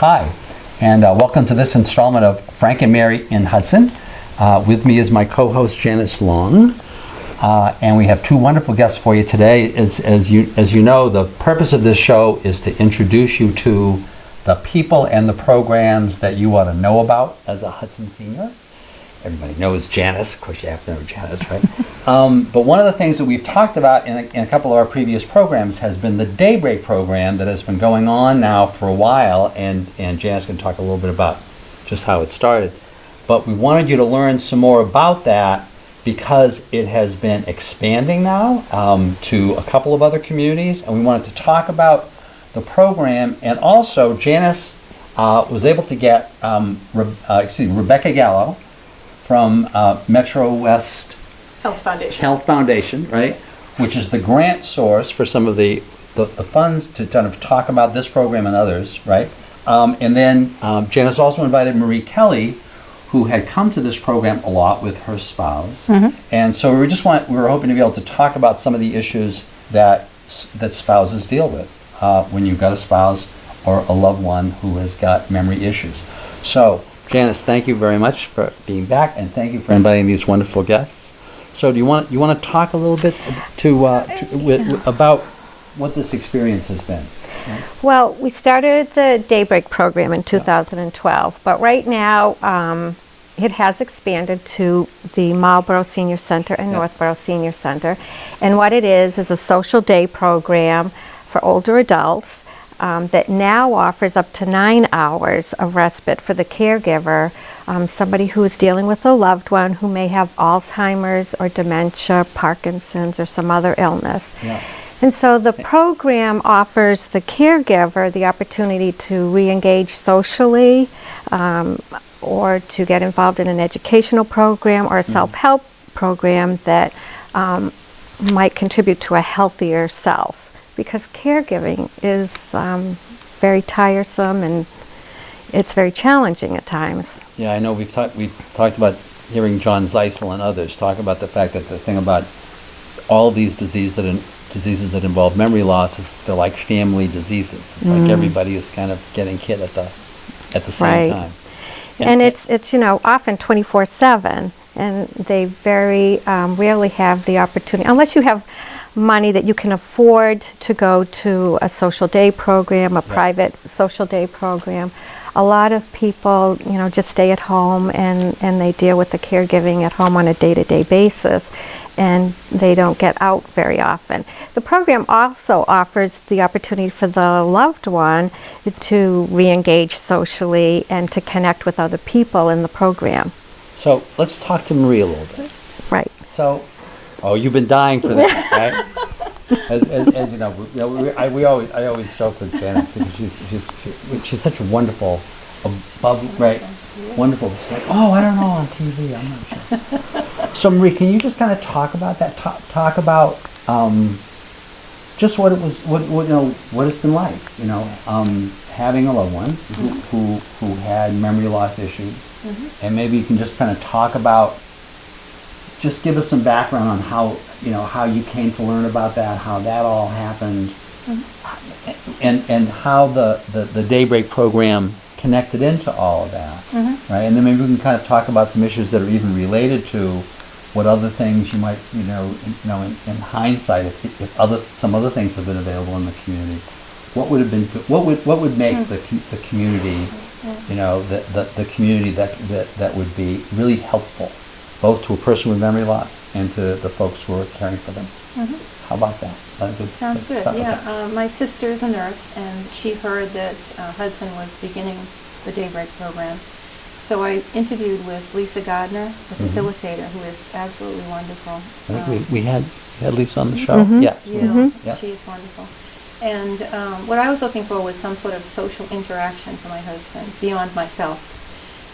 Hi, and welcome to this installment of Frank and Mary in Hudson. With me is my co-host Janice Long, and we have two wonderful guests for you today. As you know, the purpose of this show is to introduce you to the people and the programs that you ought to know about as a Hudson senior. Everybody knows Janice. Of course, you have to know Janice, right? But one of the things that we've talked about in a couple of our previous programs has been the Daybreak program that has been going on now for a while, and Janice can talk a little bit about just how it started. But we wanted you to learn some more about that because it has been expanding now to a couple of other communities, and we wanted to talk about the program. And also, Janice was able to get Rebecca Gallo from Metro West Health Foundation, right? Which is the grant source for some of the funds to kind of talk about this program and others, right? And then Janice also invited Marie Kelly, who had come to this program a lot with her spouse. Mm-hmm. And so we were hoping to be able to talk about some of the issues that spouses deal with when you've got a spouse or a loved one who has got memory issues. So, Janice, thank you very much for being back, and thank you for inviting these wonderful guests. So, do you want to talk a little bit about what this experience has been? Right? Well, we started the Daybreak program in 2012, but right now it has expanded to the Marlboro Senior Center and Northborough Senior Center, and what it is a social day program for older adults that now offers up to 9 hours of respite for the caregiver, somebody who is dealing with a loved one who may have Alzheimer's or dementia, Parkinson's, or some other illness. Yeah. And so the program offers the caregiver the opportunity to re-engage socially or to get involved in an educational program or a self-help program that might contribute to a healthier self. Because caregiving is very tiresome and it's very challenging at times. Yeah, I know we've talked about hearing John Zeisel and others talk about the fact that the thing about all these diseases that involve memory loss is they're like family diseases. It's like everybody is kind of getting hit at the same time. And it's often 24/7, and they very rarely have the opportunity, unless you have money that you can afford to go to a social day program, a private social day program. A lot of people, just stay at home and they deal with the caregiving at home on a day-to-day basis, and they don't get out very often. The program also offers the opportunity for the loved one to re-engage socially and to connect with other people in the program. So let's talk to Marie a little bit. Right. So, you've been dying for this, right? As you know, I always joke with Janice because she's such a wonderful, wonderful. She's like, I don't know on TV, I'm not sure. So Marie, can you just kind of talk about that? Talk about just what it was, what it's been like, having a loved one who had memory loss issues, and maybe you can just kind of talk about. Just give us some background on how you came to learn about that, how that all happened, and how the Daybreak program connected into all of that, right? And then maybe we can kind of talk about some issues that are even related to what other things you might, in hindsight, if some other things have been available in the community, what would have been, what would make the community, the community that would be really helpful, both to a person with memory loss and to the folks who are caring for them. How about that? Sounds good. Yeah, my sister is a nurse, and she heard that Hudson was beginning the Daybreak program. So I interviewed with Lisa Gardner, the facilitator, who is absolutely wonderful. I think we had Lisa on the show. Yeah. She's wonderful. And what I was looking for was some sort of social interaction for my husband beyond myself.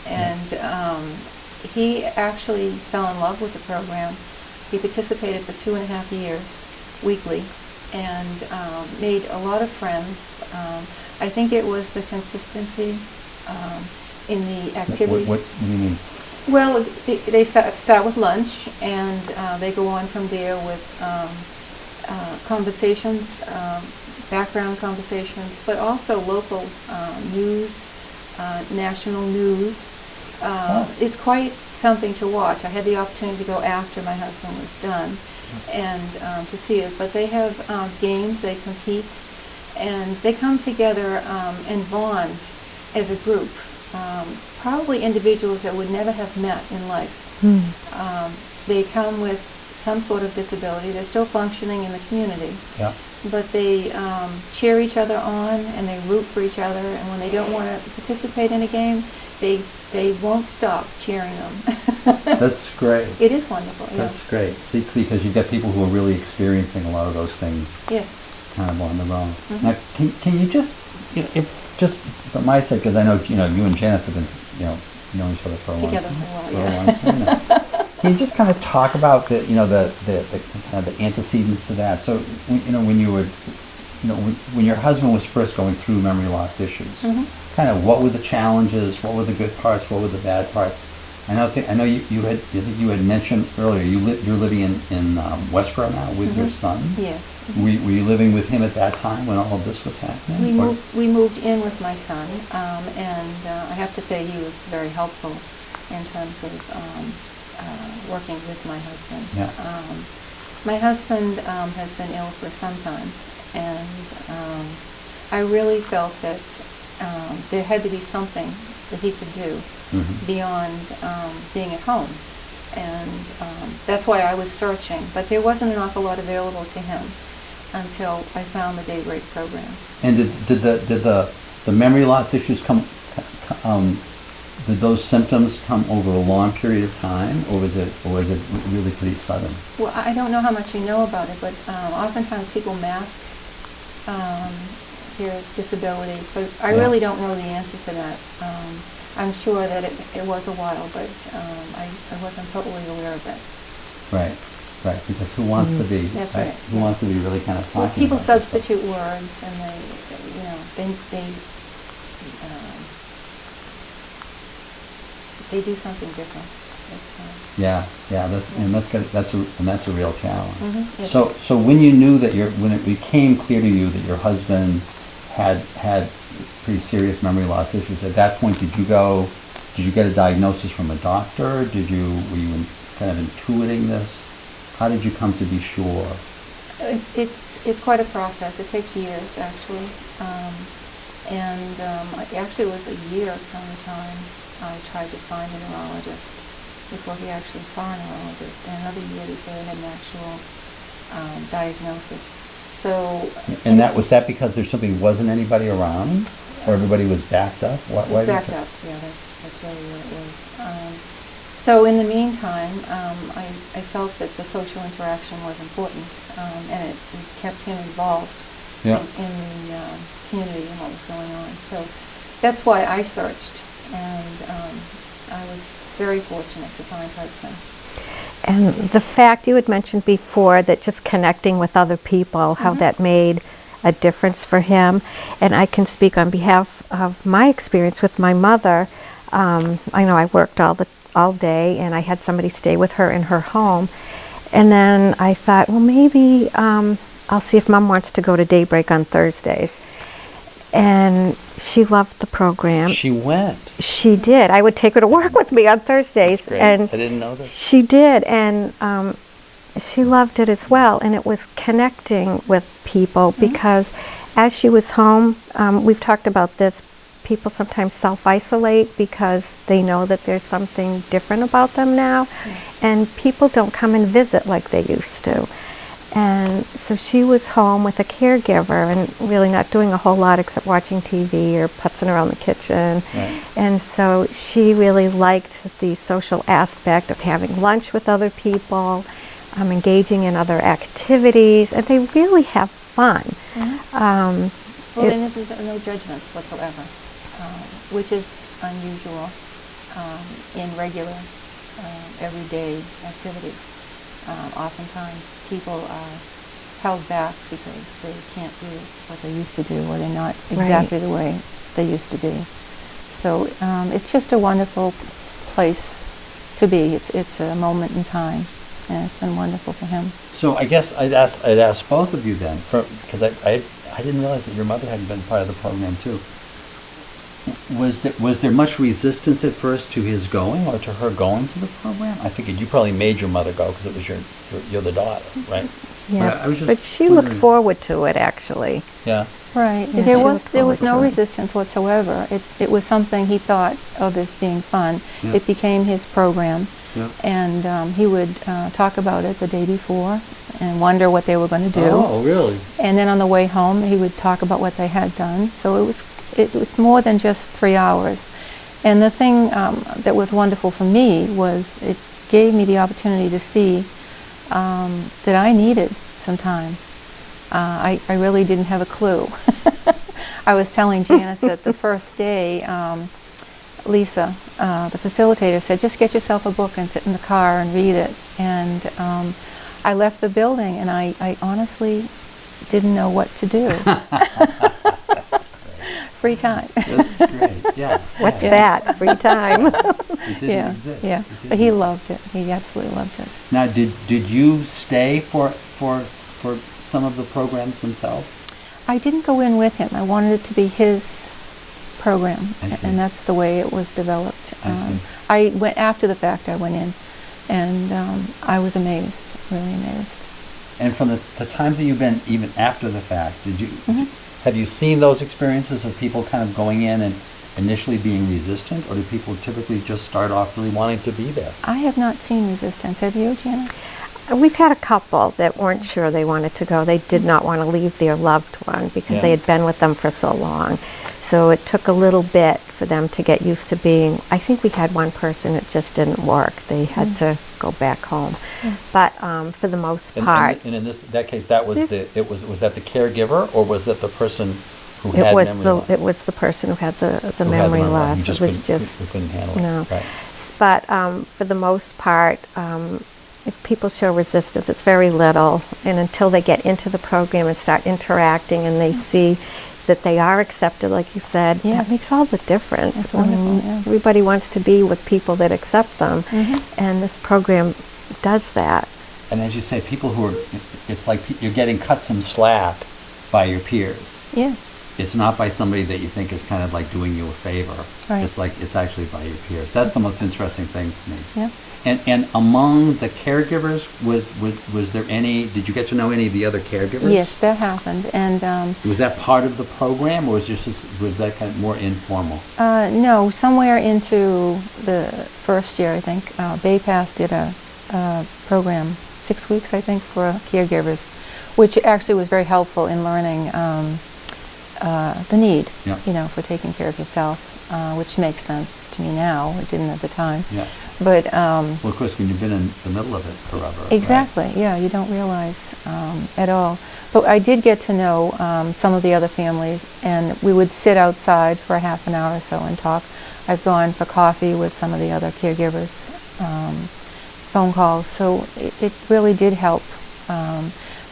And he actually fell in love with the program. He participated for 2.5 years, weekly, and made a lot of friends. I think it was the consistency in the activities. What do you mean? Well, they start with lunch, and they go on from there with conversations, background conversations, but also local news national news. It's quite something to watch. I had the opportunity to go after my husband was done and to see it. But they have games, they compete, and they come together and bond as a group. Probably individuals that would never have met in life. They come with some sort of disability. They're still functioning in the community. Yeah. But they cheer each other on and they root for each other. And when they don't want to participate in a game, they won't stop cheering them. That's great. It is wonderful. That's Yeah. great. See, because you've got people who are really experiencing a lot of those things Yes. kind of on their own. Now, can you just, if just for my sake, because I know you and Janice have been known each other for a long Together time. for a while, yeah. long time now. Can you just kind of talk about the kind of the antecedents to that? So when you were, when your husband was first going through memory loss issues, kind of what were the challenges? What were the good parts? What were the bad parts? I know you had mentioned earlier you're living in Westboro now with your son. Yes. Were you living with him at that time when all of this was happening? We moved in with my son, and I have to say he was very helpful in terms of working with my husband. Yeah. My husband has been ill for some time, and I really felt that there had to be something that he could do beyond being at home. And that's why I was searching. But there wasn't an awful lot available to him until I found the Daybreak program. And did the memory loss issues did those symptoms come over a long period of time, or was it really pretty sudden? Well, I don't know how much you know about it, but oftentimes people mask their disability, so I really don't know the answer to that. I'm sure that it was a while, but I wasn't totally aware of it. Right, because who wants to be? That's right. Who wants to be really kind of talking Well, people about this stuff? substitute words, and they do something different. That's a real challenge. Yes. So when you knew that when it became clear to you that your husband had pretty serious memory loss issues, at that point did you get a diagnosis from a doctor? Were you kind of intuiting this? How did you come to be sure? It's quite a process. It takes years, actually. Actually it was a year from the time I tried to find a neurologist before he actually saw a neurologist, and another year before they had an actual diagnosis. So. And was that because wasn't anybody around, or everybody was backed up? It was backed up. Yeah, that's really what it was. So in the meantime, I felt that the social interaction was important, and it kept him involved in the community and what was going on. So that's why I searched, and I was very fortunate to find Hudson. And the fact you had mentioned before that just connecting with other people, how that made a difference for him. And I can speak on behalf of my experience with my mother. I know I worked all day, and I had somebody stay with her in her home. And then I thought, well, maybe I'll see if Mom wants to go to Daybreak on Thursdays. And she loved the program. She went. She did. I would take her to work with me on Thursdays. That's great. And I didn't know this. she did, and she loved it as well. And it was connecting with people because as she was home, we've talked about this, people sometimes self-isolate because they know that there's something different about them now. And people don't come and visit like they used to. And so she was home with a caregiver and really not doing a whole lot except watching TV or putzing around the kitchen. Right. And so she really liked the social aspect of having lunch with other people, engaging in other activities, and they really have fun. Well, then this is no judgments whatsoever, which is unusual in regular, everyday activities. Oftentimes people are held back because they can't do what they used to do, or they're not exactly the way they used to be. So it's just a wonderful place to be. It's a moment in time, and it's been wonderful for him. So I guess I'd ask both of you then, because I didn't realize that your mother had been part of the program too. was there much resistance at first to his going or to her going to the program? I figured you probably made your mother go because it was you're the daughter, right? Yeah, I was just but she looked wondering. forward to it, actually. Yeah. Right. Yeah, there she was looked there was forward no to it. resistance whatsoever. It was something he thought of as being fun. Yeah. It became his program, Yeah. and he would talk about it the day before and wonder what they were going to do. Oh, really? And then on the way home, he would talk about what they had done. So it was more than just 3 hours. And the thing that was wonderful for me was it gave me the opportunity to see that I needed some time. I really didn't have a clue. I was telling Janice that the first day, Lisa, the facilitator, said, just get yourself a book and sit in the car and read it. And I left the building and I honestly didn't know what to do. Free time. That's great. Yeah. What's yeah. that? Free time. It didn't Yeah, exist. yeah. It didn't But he exist. loved it. He absolutely loved it. Now, did you stay for some of the programs themselves? I didn't go in with him. I wanted it to be his program, I see. and that's the way it was developed. I see. I went after the fact. I went in, and I was amazed, really amazed. And from the times that you've been, even after the fact, did you Mm-hmm. have you seen those experiences of people kind of going in and initially being resistant, or do people typically just start off really wanting to be there? I have not seen resistance. Have you, Janet? We've had a couple that weren't sure they wanted to go. They did not want to leave their loved one because Yeah. they had been with them for so long. So it took a little bit for them to get used to being, I think we had one person it just didn't work. They had to go back home. But for the most part, And in that case, that was This- was that the caregiver, or was that the person who it had was memory the loss? it was the person who had the Who had the memory loss. Who It just was couldn't, just who couldn't handle it. no. Right. But for the most part, if people show resistance, it's very little. And until they get into the program and start interacting and they see that they are accepted, like you said, Yes. that makes all the difference. That's wonderful, yeah. Everybody wants to be with people that accept them. Mhm. And this program does that. And as you say, people who are, it's like you're getting cut some slack by your peers. Yes. It's not by somebody that you think is kind of like doing you a favor. Right. It's like, it's actually by your peers. That's the most interesting thing to me. Yeah. And among the caregivers, was there any, did you get to know any of the other caregivers? Yes, that happened. And Was that part of the program, or was that kind of more informal? no, somewhere into the first year, I think, Baypath did a program, 6 weeks, I think, for caregivers, which actually was very helpful in learning the need, Yeah. for taking care of yourself, which makes sense to me now. It didn't at the time. Yeah. But Well, of course, when you've been in the middle of it forever. right? exactly, yeah, you don't realize at all. But I did get to know some of the other families, and we would sit outside for a half an hour or so and talk. I've gone for coffee with some of the other caregivers, phone calls, so it really did help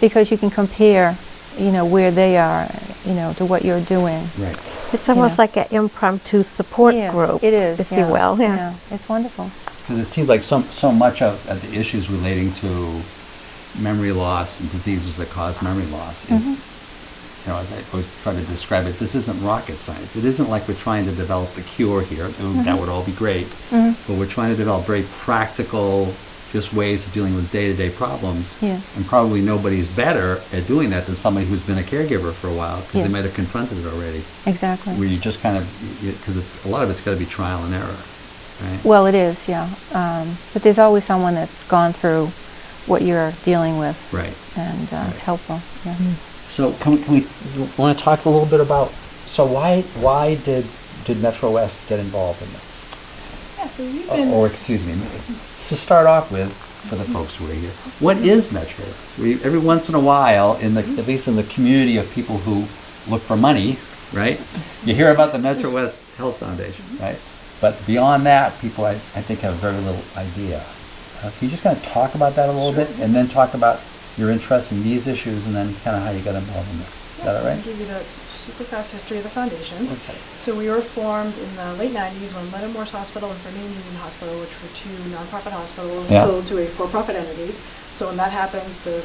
because you can compare, where they are, to what you're doing. Right. It's almost Yeah. like an impromptu support Yes, group, it is, if yeah, you will. Yeah, it's wonderful. Because it seems like so much of the issues relating to memory loss and diseases that cause memory loss is, as I always try to describe it, this isn't rocket science. It isn't like we're trying to develop the cure here. That would all be great. But we're trying to develop very practical, just ways of dealing with day-to-day problems. Yes. And probably nobody's better at doing that than somebody who's been a caregiver for a while, because Yes. they might have confronted it already. Exactly. Where you just kind of, because a lot of it's got to be trial and error, right? Well, it is, yeah. But there's always someone that's gone through what you're dealing with, Right. and it's helpful. Yeah. So can we want to talk a little bit about, so why did Metro West get involved in this? Yeah, so we've been, Or excuse me, to start off with, for the folks who are here, what is Metro West? Every once in a while, at least in the community of people who look for money, right? You hear about the Metro West Health Foundation, right? But beyond that, people I think have very little idea. Can you just kind of talk about that a little bit, and then talk about your interest in these issues, and then kind of how you got involved in it? Is that all right? I'll give you the super fast history of the foundation. Okay. So we were formed in the late 90s when Leonard Morse Hospital and Vermilion Union Hospital, which were two nonprofit hospitals, Yeah. sold to a for-profit entity. So when that happens, the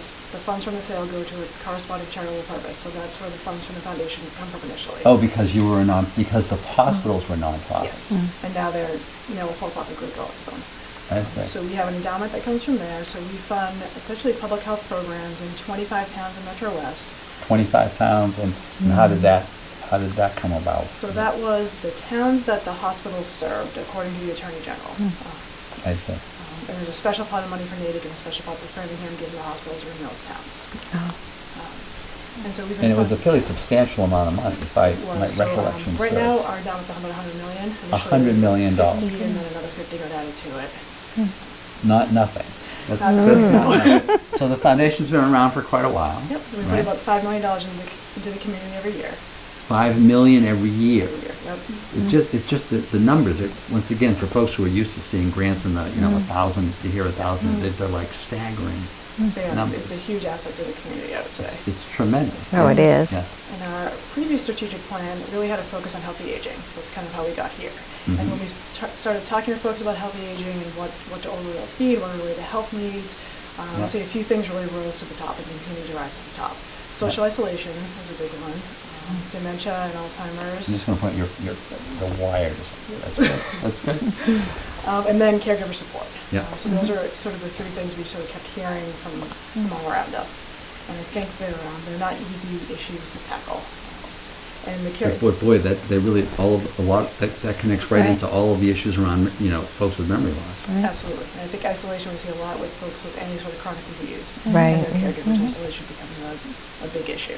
funds from the sale go to a corresponding charitable purpose. So that's where the funds from the foundation come from initially. Oh, because you were because the hospitals were nonprofits. Yes. And now they're, a for-profit group, all it's them. I see. So we have an endowment that comes from there. So we fund essentially public health programs in 25 towns in Metro West. 25 towns, and how did that come about? So that was the towns that the hospitals served, according to the Attorney General. I see. And there's a special pot of money for Natick and a special pot for Framingham given the hospitals are in those towns. And so we've been. And it was a fairly substantial amount of money, if my So, recollection right serves. now, our endowment's about $100 million. $100 million. And then another 50 got added to it. Not nothing. That's Not not nothing. So the foundation's been around for quite a while. Yep, so we put right? about $5 million into the community every year. $5 million every year. Yep. It's just the numbers are, once again, for folks who are used to seeing grants in the, 1,000, you hear 1,000, they're like staggering numbers. It's a huge asset to the community, I would say. It's tremendous. Oh, it is. Yes. And our previous strategic plan really had a focus on healthy aging. That's kind of how we got here. And when we started talking to folks about healthy aging and what do older adults need, what are really the health needs, I'd say a few things really rose to the top and continue to rise to the top. Social isolation was a big one. Dementia and Alzheimer's. I'm just going to point the wires. That's good. That's good. And then caregiver support. Yeah. So those are sort of the three things we sort of kept hearing from all around us. And I think they're not easy issues to tackle. And the Boy, that they really that connects right into all of the issues around folks with memory loss. Absolutely. And I think isolation we see a lot with folks with any sort of chronic disease. Right. And their caregivers, isolation becomes a big issue.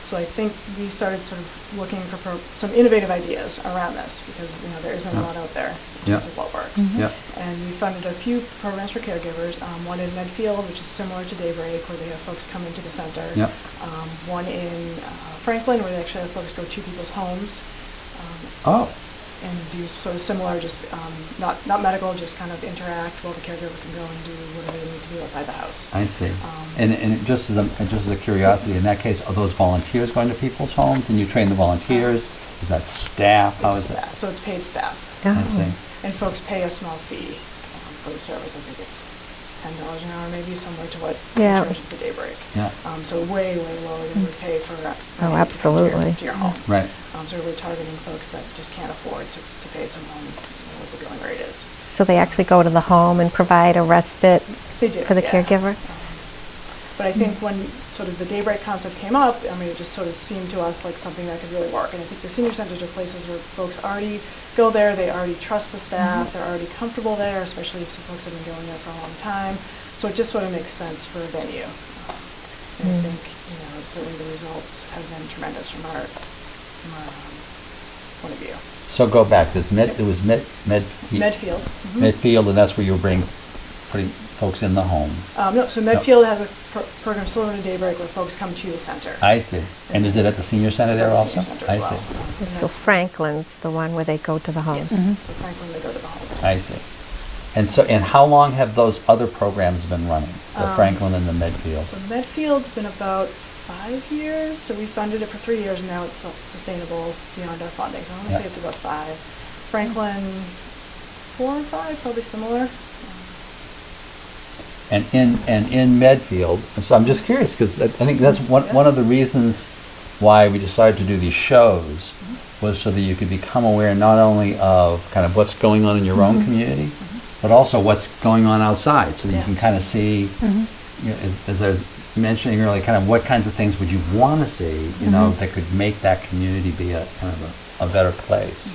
So I think we started sort of looking for some innovative ideas around this because there isn't a lot out there in terms of what works. Yeah. And we funded a few programs for caregivers. One in Medfield, which is similar to Daybreak, where they have folks come into the center. Yep. One in Franklin, where they actually have folks go to people's homes. And do sort of similar, just not medical, just kind of interact while the caregiver can go and do whatever they need to do outside the house. I see. And just as a curiosity, in that case, are those volunteers going to people's homes, and you train the volunteers? Is that staff? How is it? So it's paid staff. I see. And folks pay a small fee for the service. I think it's $10 an hour, maybe, similar to what we charge for Daybreak. Yeah. So way lower than we pay for absolutely. to your home. Right. So we're targeting folks that just can't afford to pay someone what the going rate is. So they actually go to the home and provide a respite They do, for the caregiver? But I think when sort of the Daybreak concept came up, it just sort of seemed to us like something that could really work. And I think the senior centers are places where folks already go there, they already trust the staff, they're already comfortable there, especially if some folks have been going there for a long time. So it just sort of makes sense for a venue. And I think, certainly the results have been tremendous from our point of view. So go back. It was Medfield. Medfield, and that's where you were putting folks in the home. No, so Medfield has a program similar to Daybreak where folks come to the center. I see. And is it at the senior center It's there at the also? senior center as well. See. So Franklin's the one where they go to the homes. Yes. So Franklin, they go to the homes. I see. And how long have those other programs been running? The Franklin and the Medfield? So Medfield's been about 5 years. So we funded it for 3 years, and now it's sustainable beyond our funding. So I want to say it's about 5. Franklin, 4 or 5, probably similar. And in Medfield, so I'm just curious because I think that's one of the reasons why we decided to do these shows was so that you could become aware not only of kind of what's going on in your own community, but also what's going on outside, so that you can kind of see, as I was mentioning earlier, kind of what kinds of things would you want to see, that could make that community be a kind of a better place,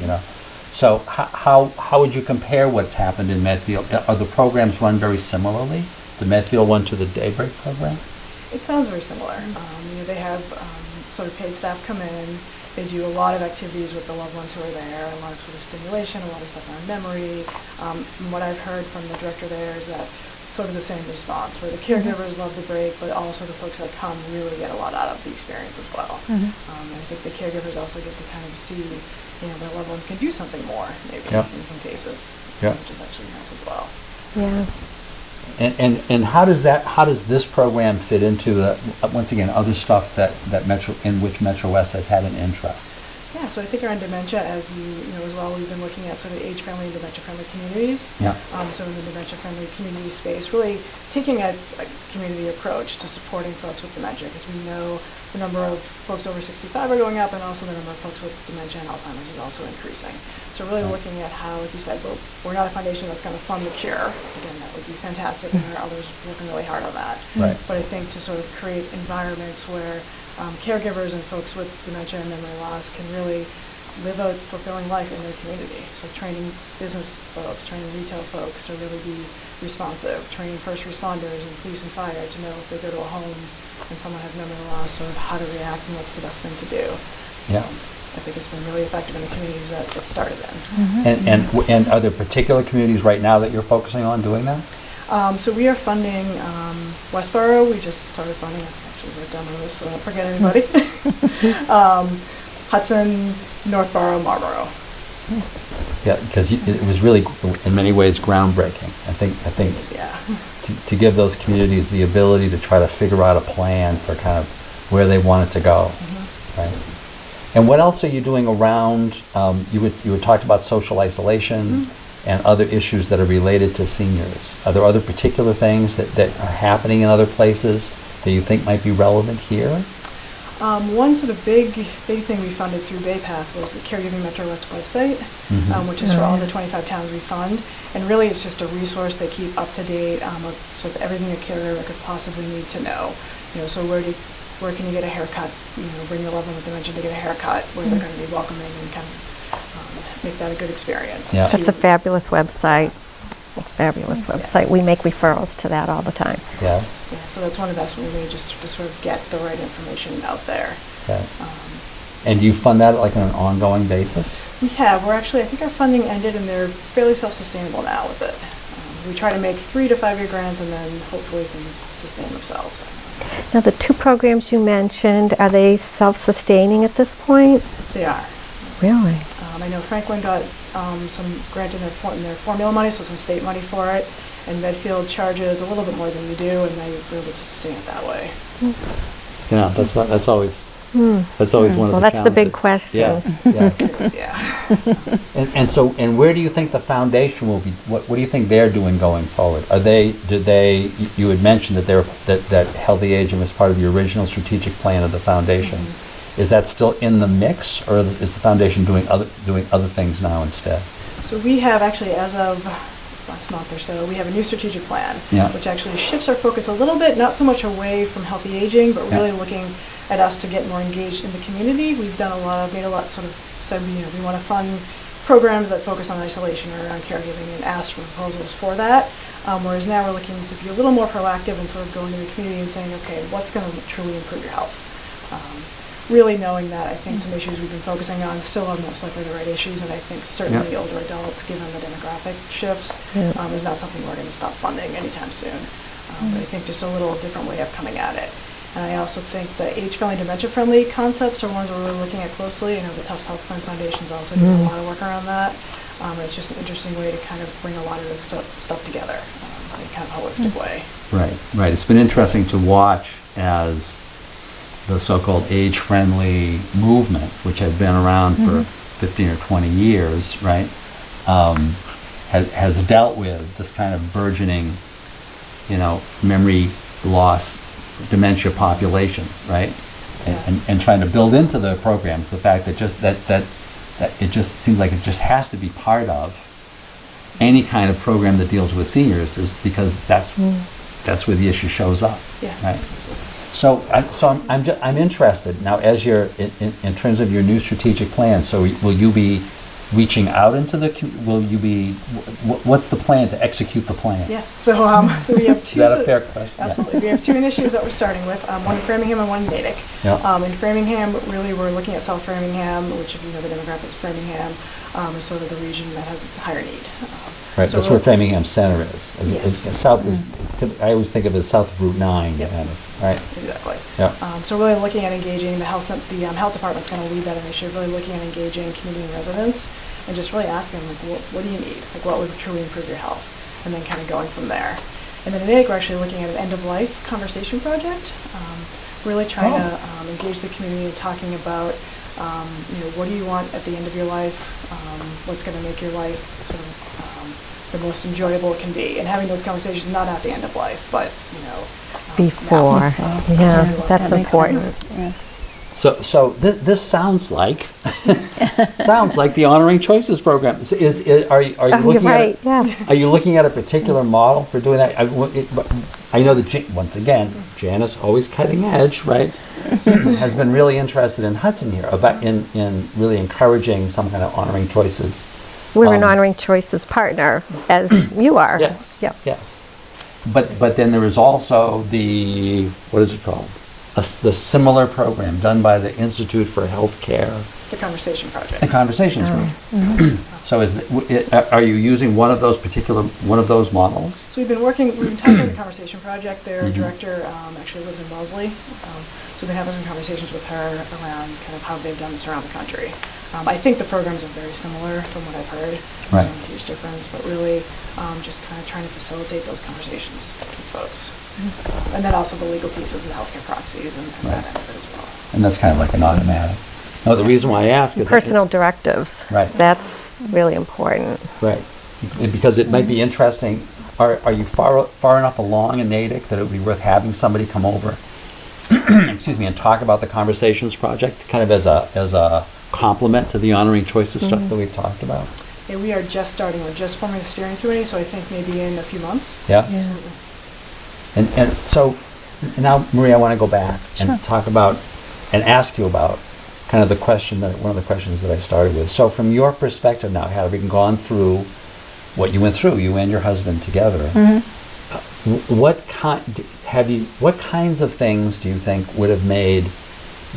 So how would you compare what's happened in Medfield? Are the programs run very similarly? The Medfield one to the Daybreak program? It sounds very similar. They have sort of paid staff come in. They do a lot of activities with the loved ones who are there, a lot of sort of stimulation, a lot of stuff on memory. From what I've heard from the director there is that sort of the same response, where the caregivers love the break, but also the folks that come really get a lot out of the experience as well. And I think the caregivers also get to kind of see, their loved ones can do something more, maybe, in some cases, which is actually nice as well. Yeah. And how does this program fit into the once again other stuff that Metro West has had an interest? Yeah, so I think around dementia, as you know as well, we've been looking at sort of age-friendly and dementia-friendly communities. Yeah. So in the dementia-friendly community space, really taking a community approach to supporting folks with dementia, because we know the number of folks over 65 are going up, and also the number of folks with dementia and Alzheimer's is also increasing. So really looking at how, like you said, we're not a foundation that's going to fund the cure. Again, that would be fantastic, and there are others working really hard on that. Right. But I think to sort of create environments where caregivers and folks with dementia and memory loss can really live a fulfilling life in their community. So training business folks, training retail folks to really be responsive, training first responders and police and fire to know if they go to a home and someone has memory loss, sort of how to react and what's the best thing to do. Yeah. I think it's been really effective in the communities that it started in. And are there particular communities right now that you're focusing on doing that? So we are funding Westboro. We just started funding, actually wrote down my list so I don't forget anybody. Hudson, Northborough, Marlboro. Yeah, because it was really, in many ways, groundbreaking. I think Yeah. to give those communities the ability to try to figure out a plan for kind of where they want it to go, right? And what else are you doing around, you had talked about social isolation and other issues that are related to seniors. Are there other particular things that are happening in other places that you think might be relevant here? One sort of big thing we funded through BayPath was the Caregiving Metro West website, which is for all the 25 towns we fund. And really it's just a resource they keep up to date of sort of everything a caregiver could possibly need to know. So where can you get a haircut? Bring your loved one with dementia to get a haircut, where they're going to be welcoming and kind of make that a good experience. Yeah. That's a fabulous website. It's a fabulous website. We make referrals to that all the time. Yes. Yeah, so that's one of the best ways we just to sort of get the right information out there. Okay. And do you fund that like on an ongoing basis? We have. I think our funding ended and they're fairly self-sustainable now with it. We try to make 3 to 5 year grants and then hopefully things sustain themselves. Now, the 2 programs you mentioned, are they self-sustaining at this point? They are. Really? I know Franklin got some grant in their formula money, so some state money for it, and Medfield charges a little bit more than we do, and they were able to sustain it that way. Yeah, that's always one of the Well, that's the big challenges. question. Yeah. And where do you think the foundation will be? What do you think they're doing going forward? You had mentioned that healthy aging was part of the original strategic plan of the foundation. Is that still in the mix, or is the foundation doing other things now instead? So we have actually, as of last month or so, we have a new strategic plan, which actually shifts our focus a little bit, not so much away from healthy aging, but really looking at us to get more engaged in the community. We've done made a lot sort of said, we want to fund programs that focus on isolation or around caregiving and ask for proposals for that. Whereas now we're looking to be a little more proactive and sort of going to the community and saying, okay, what's going to truly improve your health? Really knowing that I think some issues we've been focusing on still are most likely the right issues, and I think certainly older adults, given the demographic shifts, is not something we're going to stop funding anytime soon. But I think just a little different way of coming at it. And I also think the age-friendly, dementia-friendly concepts are ones we're really looking at closely. I know the Tufts Health Fund Foundation is also doing a lot of work around that. It's just an interesting way to kind of bring a lot of this stuff together in a kind of holistic way. Right. It's been interesting to watch as the so-called age-friendly movement, which had been around for 15 or 20 years, right, has dealt with this kind of burgeoning, memory loss, dementia population, right, and trying to build into the programs the fact that that it just seems like it just has to be part of any kind of program that deals with seniors, is because that's where the issue shows up, right? So I'm interested now, as you're in terms of your new strategic plan. So will you be reaching out into what's the plan to execute the plan? Yeah, so we have 2. Is that a fair question? Absolutely. We have 2 initiatives that we're starting with, one in Framingham and one in Natick. In Framingham, really we're looking at South Framingham, which, if you know the demographics of Framingham, is sort of the region that has higher need. Right, so that's where Framingham Center is. Yes. South is, I always think of it as south of Route 9, kind of, right? Exactly. Yeah. So really looking at engaging the health department's going to lead that initiative, really looking at engaging community and residents and just really asking them, what do you need? What would truly improve your health? And then kind of going from there. And then in Natick, we're actually looking at an end-of-life conversation project, really trying to engage the community and talking about What do you want at the end of your life? What's going to make your life sort of the most enjoyable it can be? And having those conversations not at the end of life, but Before. now. Yeah, Absolutely. that's That makes important. sense. Yeah. So this sounds like the Honoring Choices program. Are you Oh, you're looking at right, it? yeah. Are you looking at a particular model for doing that? I know that once again, Janice, always cutting edge, right? Has been really interested in Hudson here about in really encouraging some kind of Honoring Choices. We're an Honoring Choices partner, as you are. Yes. Yep. Yes. But then there is also the, what is it called? The similar program done by the Institute for Healthcare. The Conversation Project. The Conversations Group. So are you using one of those models? So we've been tackling the Conversation Project. Their director actually lives in Wellesley. So we've been having conversations with her around kind of how they've done this around the country. I think the programs are very similar from what I've heard. Right. There's not a huge difference, but really just kind of trying to facilitate those conversations with folks. And then also the legal pieces and the healthcare proxies and that end of it as well. And that's kind of like an automatic. No, the reason why I ask is... Personal directives. Right. That's really important. Right. Because it might be interesting. Are you far enough along in Natick that it would be worth having somebody come over, excuse me, and talk about the Conversations Project, kind of as a complement to the Honoring Choices stuff that we've talked about? Yeah, we are just starting. We're just forming the steering committee, so I think maybe in a few months. Yes? Absolutely. And so now, Marie, I want to go back and talk about and ask you about kind of one of the questions that I started with. So from your perspective now, having gone through what you went through, you and your husband together, what kinds of things do you think would have made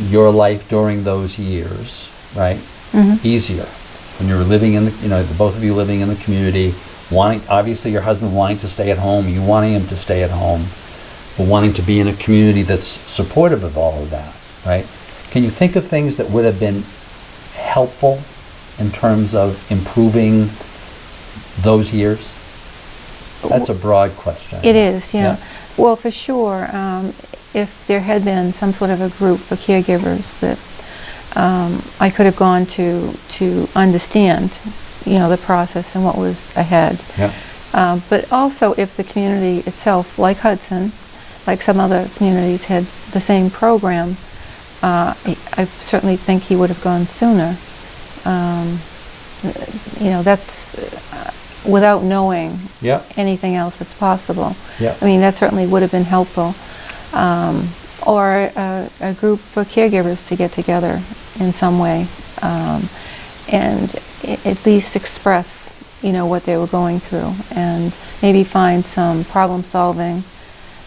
your life during those years, right, easier? When you were living in the both of you living in the community, obviously your husband wanting to stay at home, you wanting him to stay at home, but wanting to be in a community that's supportive of all of that, right? Can you think of things that would have been helpful in terms of improving those years? That's a broad question. It is, yeah. Well, for sure, if there had been some sort of a group of caregivers that I could have gone to understand, the process and what was ahead. Yeah. But also if the community itself, like Hudson, like some other communities, had the same program, I certainly think he would have gone sooner. That's without knowing anything else that's possible. Yeah. I mean, that certainly would have been helpful. Or a group of caregivers to get together in some way and at least express, what they were going through and maybe find some problem solving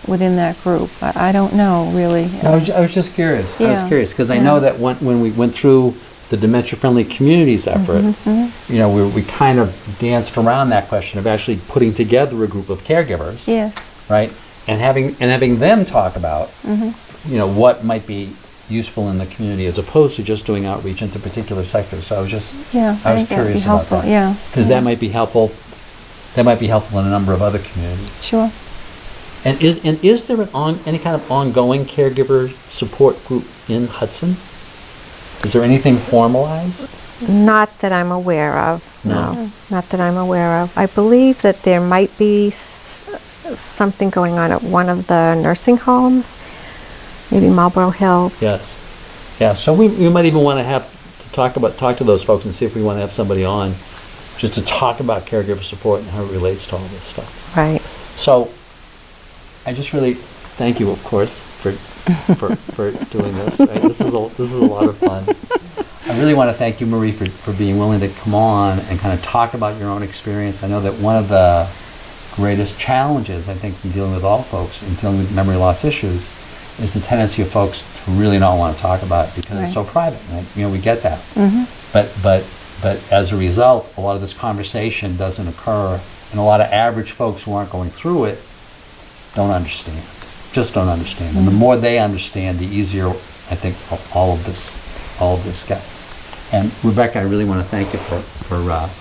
within that group. I don't know, really. I was just curious. I Yeah. was curious because I know that when we went through the Dementia-Friendly Communities effort, we kind of danced around that question of actually putting together a group of caregivers, Yes. right, and having them talk about, what might be useful in the community as opposed to just doing outreach into particular sectors. So I was just, Yeah, I was think that'd be curious about helpful. that. Yeah. Because that might be helpful. That might be helpful in a number of other communities. Sure. And is there any kind of ongoing caregiver support group in Hudson? Is there anything formalized? Not that I'm aware of. No. Not that I'm aware of. I believe that there might be something going on at one of the nursing homes, maybe Marlboro Hills. Yes. Yeah. So we might even want to talk to those folks and see if we want to have somebody on just to talk about caregiver support and how it relates to all this stuff. Right. So I just really thank you, of course, for doing this. Right? This is a lot of fun. I really want to thank you, Marie, for being willing to come on and kind of talk about your own experience. I know that one of the greatest challenges, I think, in dealing with all folks, in dealing with memory loss issues, is the tendency of folks to really not want to talk about it because it's so private. Right? We get that. But as a result, a lot of this conversation doesn't occur, and a lot of average folks who aren't going through it don't understand. Just don't understand. And the more they understand, the easier, I think, all of this gets. And Rebecca, I really want to thank you for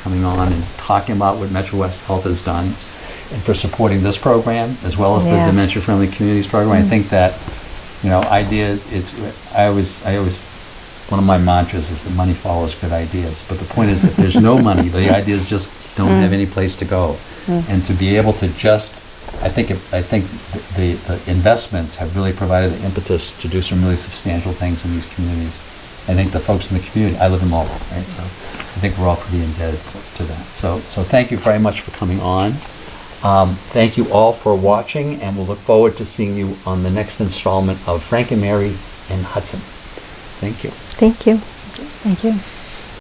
coming on and talking about what Metro West Health has done and for supporting this program as well as the Dementia Friendly Communities program. I think that, ideas, I always one of my mantras is that money follows good ideas. But the point is, if there's no money, the ideas just don't have any place to go. And to be able to just, I think the investments have really provided the impetus to do some really substantial things in these communities. I think the folks in the community, I live in Marlboro, right? So I think we're all pretty indebted to that. So thank you very much for coming on. Thank you all for watching, and we'll look forward to seeing you on the next installment of Frank and Mary in Hudson. Thank you. Thank you. Thank you.